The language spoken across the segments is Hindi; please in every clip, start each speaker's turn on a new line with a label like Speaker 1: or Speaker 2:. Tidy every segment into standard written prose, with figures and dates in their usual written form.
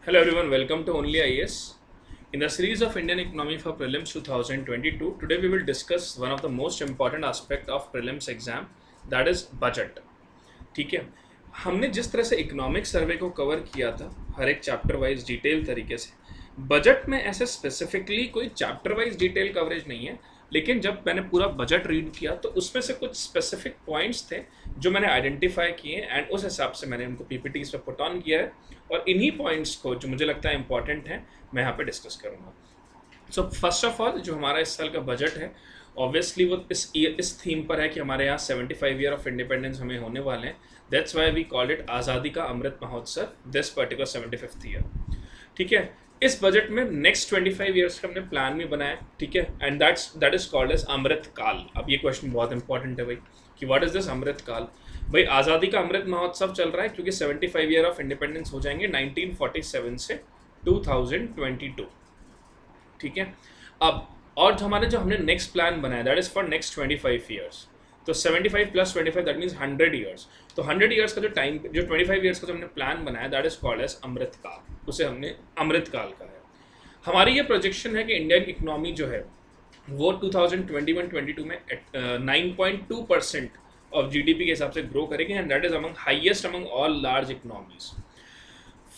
Speaker 1: Hello everyone, welcome to Only IAS. In the series of Indian Economy for Prelims 2022, today we will discuss one of the most important aspect of prelims exam, that is budget. ठीक है, हमने जिस तरह से इकोनॉमिक सर्वे को कवर किया था हर एक चैप्टर वाइज डिटेल तरीके से, बजट में ऐसे स्पेसिफिकली कोई चैप्टर वाइज डिटेल कवरेज नहीं है, लेकिन जब मैंने पूरा बजट रीड किया तो उसमें से कुछ स्पेसिफिक पॉइंट्स थे जो मैंने आइडेंटिफाई किए एंड उस हिसाब से मैंने उनको पीपीटीज पे पुट ऑन किया है और इन्हीं पॉइंट्स को जो मुझे लगता है इंपॉर्टेंट है मैं यहाँ पे डिस्कस करूँगा। सो फर्स्ट ऑफ ऑल जो हमारा इस साल का बजट है ऑब्वियसली वो इस थीम पर है कि हमारे यहाँ 75 ईयर ऑफ इंडिपेंडेंस हमें होने वाले हैं। That's why we called it आज़ादी का Amrit Mahotsav this particular 75th year. ठीक है, इस बजट में नेक्स्ट 25 ईयर्स का हमने प्लान भी बनाया। ठीक है, and that is called as Amrit Kaal. अब ये क्वेश्चन बहुत इंपॉर्टेंट है भाई कि व्हाट इज दिस अमृत काल। भाई आज़ादी का अमृत महोत्सव चल रहा है क्योंकि 75 ईयर ऑफ इंडिपेंडेंस हो जाएंगे 1947 से 2022। ठीक है, अब और जो हमने नेक्स्ट प्लान बनाया that is for next 25 years. तो 75 प्लस 25 दैट मीन्स 100 ईयर्स। तो 100 ईयर्स का जो टाइम, जो 25 ईयर्स का जो हमने प्लान बनाया that is called as Amrit काल, उसे हमने अमृत काल कहा है। हमारी ये प्रोजेक्शन है कि इंडियन इकोनॉमी जो है वो 2021-22 में 9.2% ऑफ जीडीपी के हिसाब से ग्रो करेगी and that is among highest among all large economies.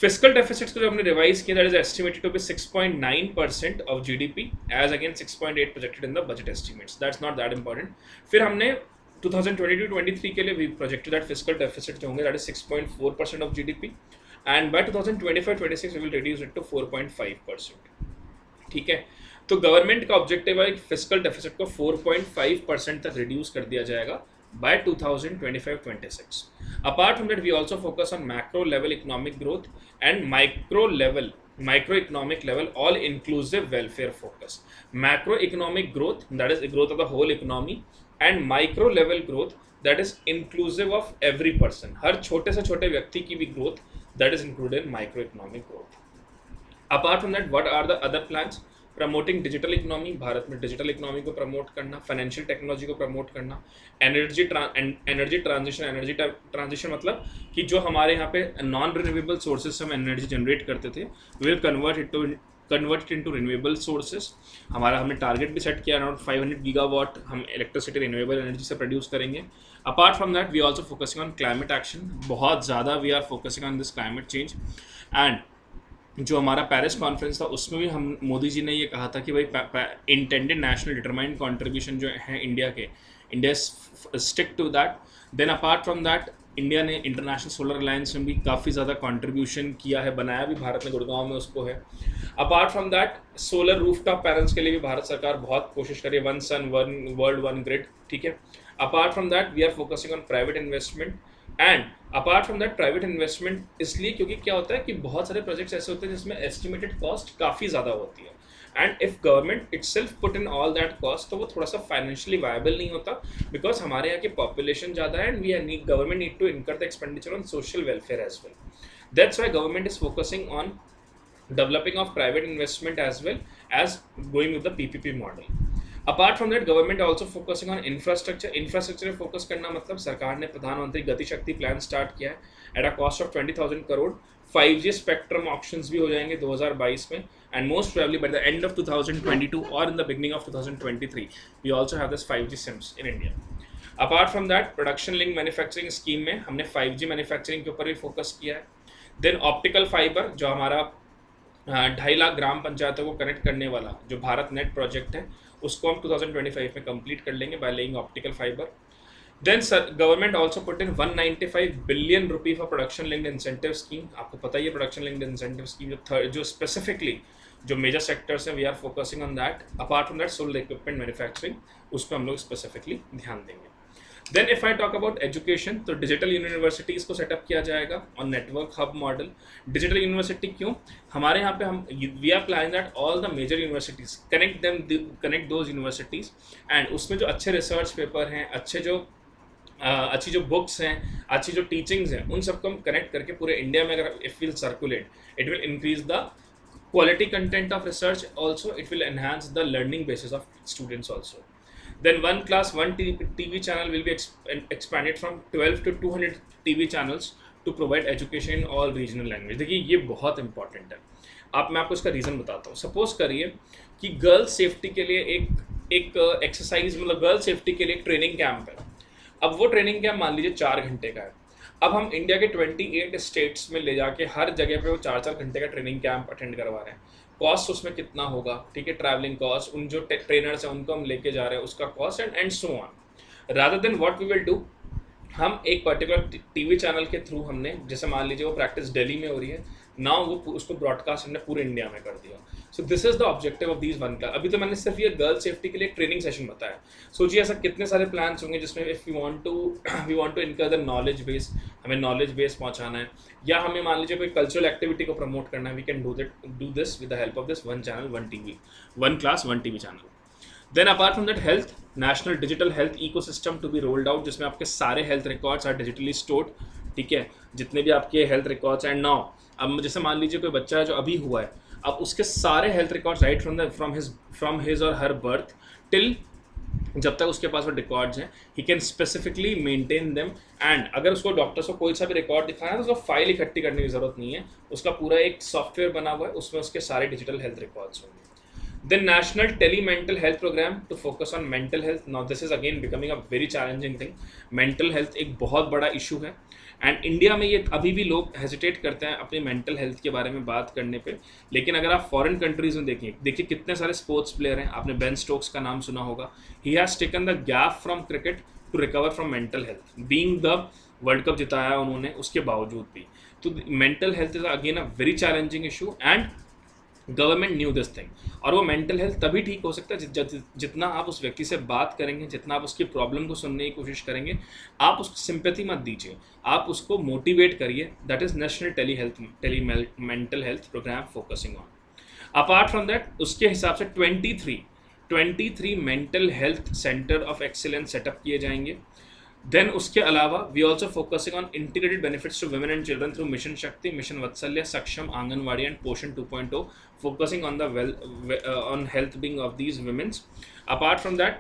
Speaker 1: Fiscal deficits को जो हमने रिवाइज किया that is estimated to be 6.9% of GDP as again 6.8 projected in the budget estimates. That's not that important. फिर हमने 2022-23 के लिए भी प्रोजेक्टेड दैट फिस्कल डेफिसिट जो होंगे that is 6.4% of GDP and by 2025-26 we will reduce it to 4.5%। ठीक है, तो गवर्नमेंट का ऑब्जेक्टिव है फिस्कल डेफिसिट को 4.5% तक रिड्यूस कर दिया जाएगा by 2025-26. Apart from that, we also focus on macro level economic growth and microeconomic level all inclusive welfare focus. Macroeconomic growth, that is the growth of the whole economy, and micro level growth, that is inclusive of every person. हर छोटे से छोटे व्यक्ति की भी growth that is included in microeconomic growth. Apart from that, what are the other plans? Promoting digital economy, Bharat में डिजिटल इकोनॉमी को प्रमोट करना, फाइनेंशियल टेक्नोलॉजी को प्रमोट करना, एनर्जी ट्रांजिशन मतलब कि जो हमारे यहाँ पे नॉन रिन्यूएबल सोर्सेज से हम एनर्जी जनरेट करते थे will convert into renewable sources. हमने टारगेट भी सेट किया अराउंड 500 गीगावाट हम इलेक्ट्रिसिटी रिन्यूएबल एनर्जी से प्रोड्यूस करेंगे। Apart from that we also focusing on climate action, बहुत ज़्यादा we are focusing on this climate change. And जो हमारा पेरिस कॉन्फ्रेंस था उसमें भी हम मोदी जी ने ये कहा था कि भाई इंटेंडेड नेशनल डिटरमाइंड कंट्रीब्यूशन जो है India stick to that. Then apart from that India ने इंटरनेशनल सोलर अलायंस में भी काफ़ी ज़्यादा कंट्रीब्यूशन किया है, बनाया भी भारत ने, गुड़गांव में उसको है। Apart from that solar rooftop panels के लिए भी भारत सरकार बहुत कोशिश कर रही है, one sun one world one grid. ठीक है, apart from that we are focusing on private investment and apart from that private investment इसलिए क्योंकि क्या होता है कि बहुत सारे प्रोजेक्ट्स ऐसे होते हैं जिसमें एस्टिमेटेड कॉस्ट काफ़ी ज़्यादा होती है and if government itself put in all that cost तो वो थोड़ा सा फाइनेंशियली वायबल नहीं होता बिकॉज हमारे यहाँ की पॉपुलेशन ज़्यादा है and we government need to incur the expenditure on social welfare as well. That's why government is focusing on developing of private investment as well as going with the PPP model. Apart from that, government also focusing on infrastructure. Infrastructure में focus करना मतलब सरकार ने प्रधानमंत्री गति शक्ति प्लान स्टार्ट किया है at a cost of 20,000 crore. 5G spectrum auctions भी हो जाएंगे 2022 में and most probably by the end of 2022 or in the beginning of 2023 we also have this 5G SIMs in India. Apart from that, production link manufacturing scheme में हमने 5G मैन्युफैक्चरिंग के ऊपर भी फोकस किया है। देन ऑप्टिकल फाइबर जो हमारा 2.5 लाख ग्राम पंचायतों को कनेक्ट करने वाला जो भारत नेट प्रोजेक्ट है उसको हम 2025 में कंप्लीट कर लेंगे by laying optical fibre. Then government also put in 195 billion rupee for production linked incentive scheme. आपको पता ही है प्रोडक्शन लिंक्ड इंसेंटिव स्कीम जो स्पेसिफिकली जो मेजर सेक्टर्स हैं we are focusing on that. Apart from that solar equipment manufacturing उस पर हम लोग स्पेसिफिकली ध्यान देंगे। Then if I talk about education तो डिजिटल यूनिवर्सिटीज़ को सेटअप किया जाएगा on network hub model. Digital university क्यों? हमारे यहाँ पे हम we are planning that all the major universities connect those universities and उसमें जो अच्छे रिसर्च पेपर हैं, अच्छी जो बुक्स हैं, अच्छी जो टीचिंग्स हैं, उन सबको हम कनेक्ट करके पूरे इंडिया में अगर if will circulate it will increase the quality content of research, also it will enhance the learning basis of students also. Then one class one TV channel will be expanded from 12 to 200 TV channels to provide education in all regional language. देखिए ये बहुत इंपॉर्टेंट है। मैं आपको इसका रीज़न बताता हूँ। सपोज करिए कि गर्ल्स सेफ्टी के लिए एक एक्सरसाइज, मतलब गर्ल सेफ्टी के लिए एक ट्रेनिंग कैंप है। अब वो ट्रेनिंग कैंप मान लीजिए 4 घंटे का है। अब हम इंडिया के 28 स्टेट्स में ले जाके हर जगह पे वो 4-4 घंटे का ट्रेनिंग कैंप अटेंड करवा रहे हैं। कॉस्ट उसमें कितना होगा, ठीक है, ट्रैवलिंग कॉस्ट, उन जो ट्रेनर्स हैं उनको हम लेके जा रहे हैं उसका cost, and so on. Rather than what we will do, हम एक पर्टिकुलर टीवी चैनल के थ्रू हमने, जैसे मान लीजिए वो प्रैक्टिस दिल्ली में हो रही है ना, वो उसको ब्रॉडकास्ट हमने पूरे इंडिया में कर दिया। सो this is the objective of these 1 class. अभी तो मैंने सिर्फ ये गर्ल सेफ्टी के लिए ट्रेनिंग सेशन बताया। सोचिए ऐसा कितने सारे प्लान्स होंगे जिसमें if we want to incur the knowledge base, हमें नॉलेज बेस पहुंचाना है, या हमें मान लीजिए कोई कल्चरल एक्टिविटी को प्रमोट करना है, we can do this with the help of this 1 channel 1 TV, 1 class 1 TV channel. Then apart from that, health, national digital health ecosystem to be rolled out, जिसमें आपके सारे health records are digitally stored, ठीक है, जितने भी आपके हेल्थ रिकॉर्ड्स एंड नाउ, अब जैसे मान लीजिए कोई बच्चा है जो अभी हुआ है, अब उसके सारे health records right from his और हर बर्थ टिल जब तक उसके पास वो रिकॉर्ड्स हैं, he can specifically maintain them. And अगर उसको डॉक्टर्स को कोई सा भी रिकॉर्ड दिखाना है तो उसको फाइल इकट्ठी करने की जरूरत नहीं है, उसका पूरा एक सॉफ्टवेयर बना हुआ है, उसमें उसके सारे डिजिटल हेल्थ रिकॉर्ड्स होंगे। Then National Tele-Mental Health Program to focus on mental health. Now this is again becoming a very challenging thing. Mental health एक बहुत बड़ा इशू है एंड इंडिया में ये अभी भी लोग हेजिटेट करते हैं अपनी मेंटल हेल्थ के बारे में बात करने पे। लेकिन अगर आप फॉरेन कंट्रीज में देखिए कितने सारे स्पोर्ट्स प्लेयर हैं। आपने बेन स्टोक्स का नाम सुना होगा। He has taken the gap from cricket to recover from mental health, being the world cup जिताया उन्होंने उसके बावजूद भी। तो mental health is again a very challenging issue and government new this thing. और वो मेंटल हेल्थ तभी ठीक हो सकता है जितना आप उस व्यक्ति से बात करेंगे, जितना आप उसकी प्रॉब्लम को सुनने की कोशिश करेंगे। आप उसको सिंपैथी मत दीजिए, आप उसको मोटिवेट करिए। That is national tele mental health program focusing on. Apart from that, उसके हिसाब से 23 mental health centre of excellence set up किए जाएंगे। देन उसके अलावा we also focusing on integrated benefits to women and children through mission Shakti, mission Vatsalya, Saksham, anganwadi and Poshan 2.0, focusing on the on health being of these womens. Apart from that,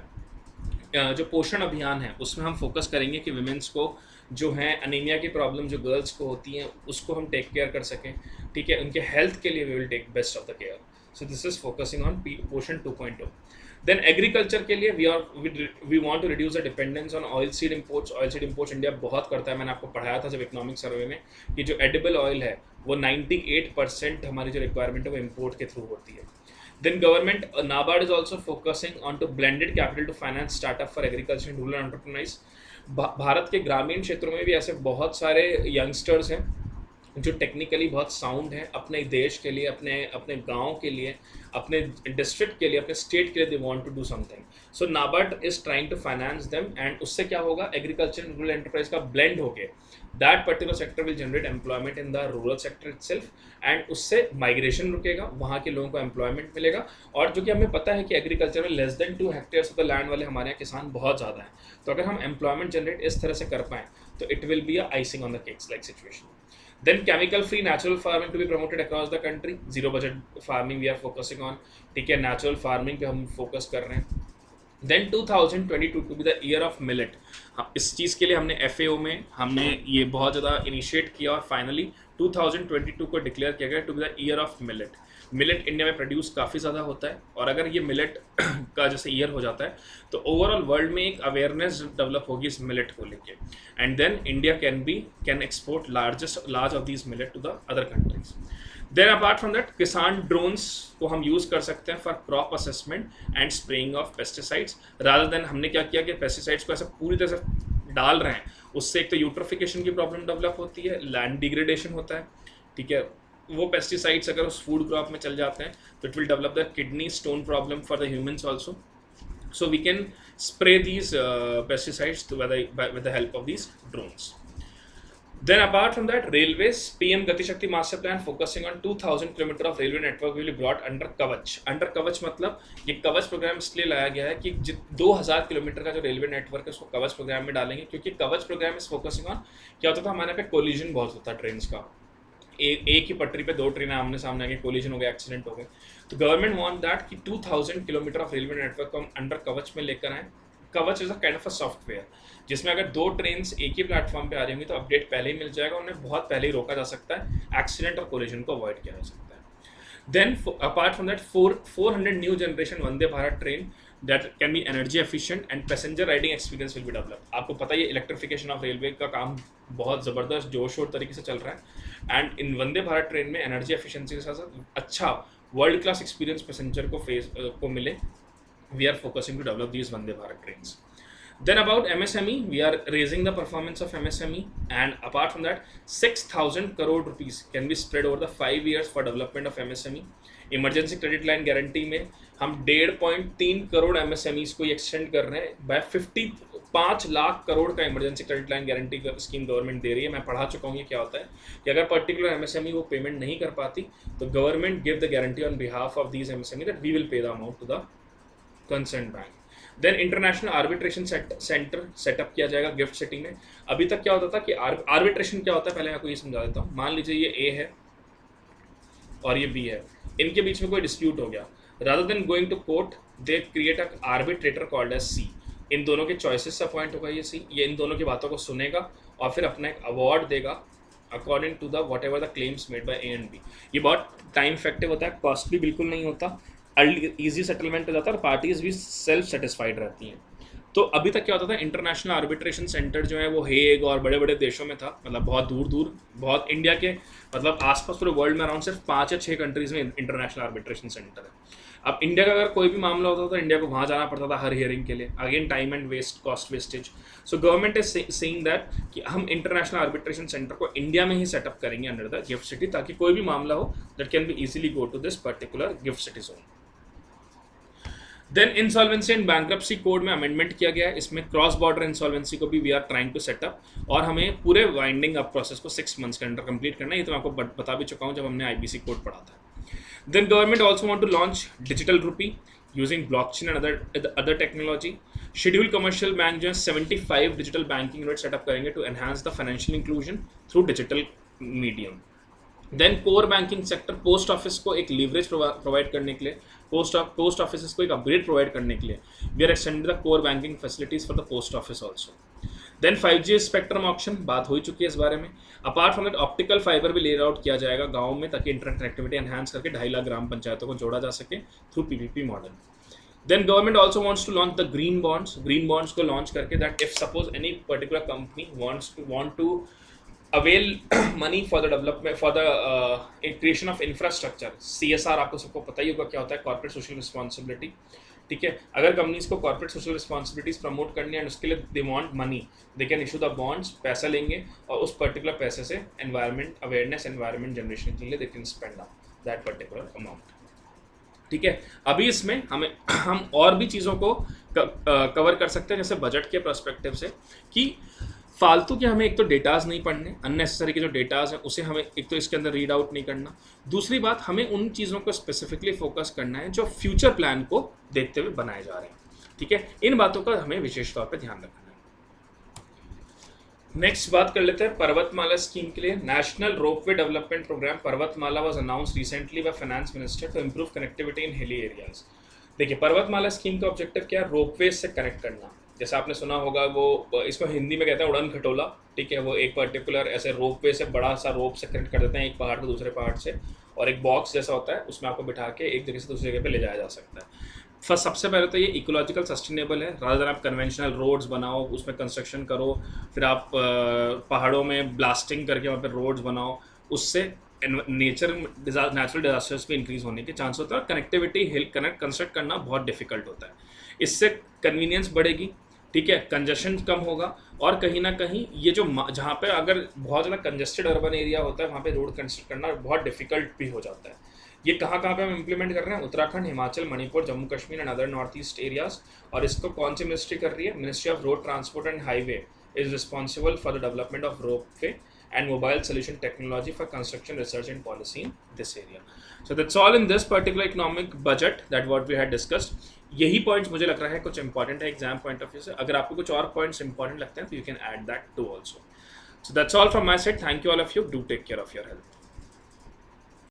Speaker 1: जो पोषण अभियान है उसमें हम फोकस करेंगे कि वुमेन्स को जो है अनीमिया की प्रॉब्लम जो गर्ल्स को होती हैं उसको हम टेक केयर कर सकें, ठीक है, उनके हेल्थ के लिए we will take best of the care. So this is focusing on Poshan 2.0। Then agriculture के लिए we want to reduce the dependence on oil seed imports. Oil seed imports India बहुत करता है। मैंने आपको पढ़ाया था जब इकोनॉमिक सर्वे में कि जो एडिबल ऑयल है वो 98% हमारी जो रिक्वायरमेंट है वो इम्पोर्ट के थ्रू होती है। Then government, NABARD is also focusing on to blended capital to finance startup for agriculture and rural enterprise। Bharat के ग्रामीण क्षेत्रों में भी ऐसे बहुत सारे यंगस्टर्स हैं जो टेक्निकली बहुत साउंड है, अपने देश के लिए, अपने गांव के लिए, अपने डिस्ट्रिक्ट के लिए, अपने स्टेट के लिए they want to do something. So NABARD is trying to finance them and उससे क्या होगा, एग्रीकल्चर एंड रूरल एंटरप्राइज का ब्लेंड होके that particular sector will generate employment in the rural sector itself and उससे माइग्रेशन रुकेगा, वहाँ के लोगों को एम्प्लॉयमेंट मिलेगा। और जो कि हमें पता है कि एग्रीकल्चर में less than 2 hectares of the land वाले हमारे यहाँ किसान बहुत ज़्यादा हैं। तो अगर हम एम्प्लॉयमेंट जनरेट इस तरह से कर पाएँ तो it will be a icing on the cakes like situation. Then chemical free natural farming to be promoted across the country। Zero budget farming we are focusing on, ठीक है, natural farming पे हम फोकस कर रहे हैं। Then 2022 to be the year of millet। इस चीज़ के लिए हमने FAO में हमने ये बहुत ज़्यादा इनिशिएट किया और फाइनली 2022 को डिक्लेयर किया गया to be the year of millet. Millet India में प्रोड्यूस काफ़ी ज़्यादा होता है और अगर ये मिलेट का जैसे ईयर हो जाता है तो ओवरऑल वर्ल्ड में एक अवेयरनेस डेवलप होगी इस मिलेट को लेके and then India can export large of this millet to the other countries. Then apart from that, Kisan drones को हम यूज़ कर सकते हैं for crop assessment and spraying of pesticides. Rather than हमने क्या किया कि पेस्टिसाइड्स को ऐसे पूरी तरह से डाल रहे हैं, उससे एक तो यूट्रोफिकेशन की प्रॉब्लम डेवलप होती है, लैंड डिग्रेडेशन होता है, ठीक है। वो पेस्टिसाइड्स अगर उस फूड क्रॉप में चल जाते हैं तो it will develop the kidney stone problem for the humans also. So we can spray these pesticides with the help of these drones. Then apart from that, railways, PM Gati Shakti master plan focusing on 2000 km of railway network will be brought under Kavach। Under Kavach मतलब ये कवच प्रोग्राम इसलिए लाया गया है कि 2000 किलोमीटर का जो रेलवे नेटवर्क है उसको कवच प्रोग्राम में डालेंगे, क्योंकि कवच प्रोग्राम इज फोकसिंग ऑन क्या होता था हमारे पे कोलिजन बहुत होता है ट्रेन का। एक ही पटरी पे 2 ट्रेनें आमने सामने आके कोलिजन हो गया, एक्सीडेंट हो गए। तो गवर्नमेंट वांट दैट कि 2000 किलोमीटर ऑफ रेलवे नेटवर्क को हम अंडर कवच में लेकर आए। कवच is a kind of a software जिसमें अगर 2 ट्रेन्स एक ही प्लेटफॉर्म पे आ रही होंगी तो अपडेट पहले ही मिल जाएगा, उन्हें बहुत पहले ही रोका जा सकता है, एक्सीडेंट और कोलिजन को अवॉइड किया जा सकता है। Then, apart from that, 400 new generation Vande Bharat train that can be energy efficient and passenger riding experience will be developed. आपको पता है ये इलेक्ट्रिफिकेशन ऑफ रेलवे का काम बहुत ज़बरदस्त जोश और तरीके से चल रहा है, and in Vande Bharat train में एनर्जी एफिशिएंसी के साथ साथ अच्छा वर्ल्ड क्लास एक्सपीरियंस पैसेंजर को मिले. We are focusing to develop these Vande Bharat trains. Then about MSME, we are raising the performance of MSME, and apart from that 6,000 crore rupees can be spread over the 5 years for development of MSME. Emergency credit line guarantee में हम 1.3 करोड़ MSMEs को एक्सटेंड कर रहे हैं बाय 55 लाख करोड़ का emergency credit line guarantee scheme government दे रही है. मैं पढ़ा चुका हूँ ये क्या होता है कि अगर पर्टिकुलर MSME वो पेमेंट नहीं कर पाती तो government give the guarantee on behalf of these MSME that we will pay the amount to the concern bank. Then international arbitration centre set up किया जाएगा गिफ्ट सिटी में. अभी तक क्या होता था कि आर्बिट्रेशन क्या होता है, पहले मैं आपको ये समझा देता हूँ. मान लीजिए ये ए है और ये बी है, इनके बीच में कोई डिस्प्यूट हो गया. Rather than going to court they create a arbitrator called as C. इन दोनों के चॉइसेस से अपॉइंट होगा ये सी, ये इन दोनों की बातों को सुनेगा और फिर अपना एक अवार्ड देगा according to the whatever the claims made by A and B. ये बहुत टाइम इफेक्टिव होता है, कॉस्टली बिल्कुल नहीं होता, ईजी सेटलमेंट हो जाता है और पार्टीज भी सेल्फ सेटिस्फाइड रहती हैं. तो अभी तक क्या होता था, इंटरनेशनल आर्बिट्रेशन सेंटर जो है वो हेग और बड़े बड़े देशों में था, मतलब बहुत दूर दूर, बहुत इंडिया के मतलब आसपास पूरे वर्ल्ड में अराउंड सिर्फ 5 या 6 कंट्रीज में इंटरनेशनल आर्बिट्रेशन सेंटर है. अब इंडिया का अगर कोई भी मामला होता था तो इंडिया को वहाँ जाना पड़ता था हर हियरिंग के लिए, again time and waste, cost wastage. So government is saying that कि हम इंटरनेशनल आर्बिट्रेशन सेंटर को इंडिया में ही सेटअप करेंगे अंडर द गिफ्ट सिटी, ताकि कोई भी मामला हो that can be easily go to this particular GIFT city zone. Then insolvency and bankruptcy code में अमेंडमेंट किया गया है. इसमें क्रॉस बॉर्डर इंसॉल्वेंसी को भी we are trying to set up और हमें पूरे वाइंडिंग अप प्रोसेस को 6 मंथ्स के अंदर कंप्लीट करना है. ये तो मैं आपको बता भी चुका हूँ जब हमने IBC कोड पढ़ा था. Then government also want to launch digital rupee using blockchain and other technology. Schedule commercial bank जो है 75 डिजिटल बैंकिंग यूनिट सेटअप करेंगे to enhance the financial inclusion through digital medium. Then core banking sector, post office को एक लीवरेज प्रोवाइड करने के लिए, पोस्ट ऑफिस को एक अपग्रेड प्रोवाइड करने के लिए we are extending the core banking facilities for the post office also. Then 5G spectrum option, बात हो चुकी है इस बारे में. Apart from that optical fibre भी ले आउट किया जाएगा गाँव में, ताकि इंटरनेट कनेक्टिविटी एनहांस करके 2.5 लाख ग्राम पंचायतों को जोड़ा जा सके through PPP model. Then government also wants to launch the green bonds को लॉन्च करके that if suppose any particular company want to avail money for the development for the creation of infrastructure. CSR आपको सबको पता ही होगा क्या होता है, कॉर्पोरेट सोशल रिस्पॉन्सिबिलिटी. ठीक है, अगर कंपनीज को कॉर्पोरेट सोशल रिस्पॉन्सिबिलिटीज प्रमोट करनी है एंड उसके लिए they want money, they can issue the bonds, पैसा लेंगे और उस पर्टिकुलर पैसे से एनवायरनमेंट अवेयरनेस, एनवायरनमेंट जनरेशन के लिए they can spend that particular amount. ठीक है, अभी इसमें हम और भी चीज़ों को कवर कर सकते हैं, जैसे बजट के पर्सपेक्टिव से कि फालतू के हमें एक तो डेटाज नहीं पढ़ने, अननेसेसरी के जो डेटाज हैं उसे हमें एक तो इसके अंदर रीड आउट नहीं करना. दूसरी बात, हमें उन चीज़ों को स्पेसिफिकली फोकस करना है जो फ्यूचर प्लान को देखते हुए बनाए जा रहे हैं. ठीक है, इन बातों का हमें विशेष तौर पे ध्यान रखना है. नेक्स्ट बात कर लेते हैं पर्वतमाला स्कीम के लिए. National ropeway development program Parvatmala was announced recently by finance minister to improve connectivity in hilly areas. देखिए, पर्वतमाला स्कीम का ऑब्जेक्टिव क्या है, रोपवे से कनेक्ट करना. जैसे आपने सुना होगा वो इसको हिंदी में कहते हैं उड़न खटोला. ठीक है, वो एक पर्टिकुलर ऐसे रोपवे से बड़ा सा रोप से कनेक्ट कर देते हैं एक पहाड़ को दूसरे पहाड़ से, और एक बॉक्स जैसा होता है उसमें आपको बिठा के एक जगह से दूसरी जगह पे ले जाया जा सकता है. फर्स्ट सबसे पहले तो ये इकोलॉजिकल सस्टेनेबल है. रादर देन आप कन्वेंशनल रोड्स बनाओ, उसमें कंस्ट्रक्शन करो, फिर आप पहाड़ों में ब्लास्टिंग करके वहाँ पर रोड्स बनाओ, उससे नेचुरल डिजास्टर्स पे इंक्रीज होने के चांस होता है. कनेक्टिविटी हिल कंस्ट्रक्ट करना बहुत डिफिकल्ट होता है. इससे कन्वीनियंस बढ़ेगी. ठीक है, कंजेशन कम होगा, और कहीं ना कहीं ये जो जहाँ पे अगर बहुत ज़्यादा कंजेस्टेड अर्बन एरिया होता है वहाँ पे रोड कंस्ट्रक्ट करना बहुत डिफिकल्ट भी हो जाता है. ये कहाँ पे हम इम्प्लीमेंट कर रहे हैं, Uttarakhand, Himachal, Manipur, Jammu Kashmir and other north east areas. और इसको कौन सी मिनिस्ट्री कर रही है, ministry of road transport and highway is responsible for the development of ropeway and mobile solution technology for construction research and policy in this area. So that's all in this particular economic budget that what we had discussed. यही पॉइंट्स मुझे लग रहा है कुछ इंपॉर्टेंट है एग्जाम पॉइंट ऑफ व्यू से. अगर आपको कुछ और पॉइंट्स इंपॉर्टेंट लगते हैं तो you can add that to also. So that's all from my side. Thank you all of you. Do take care of your health.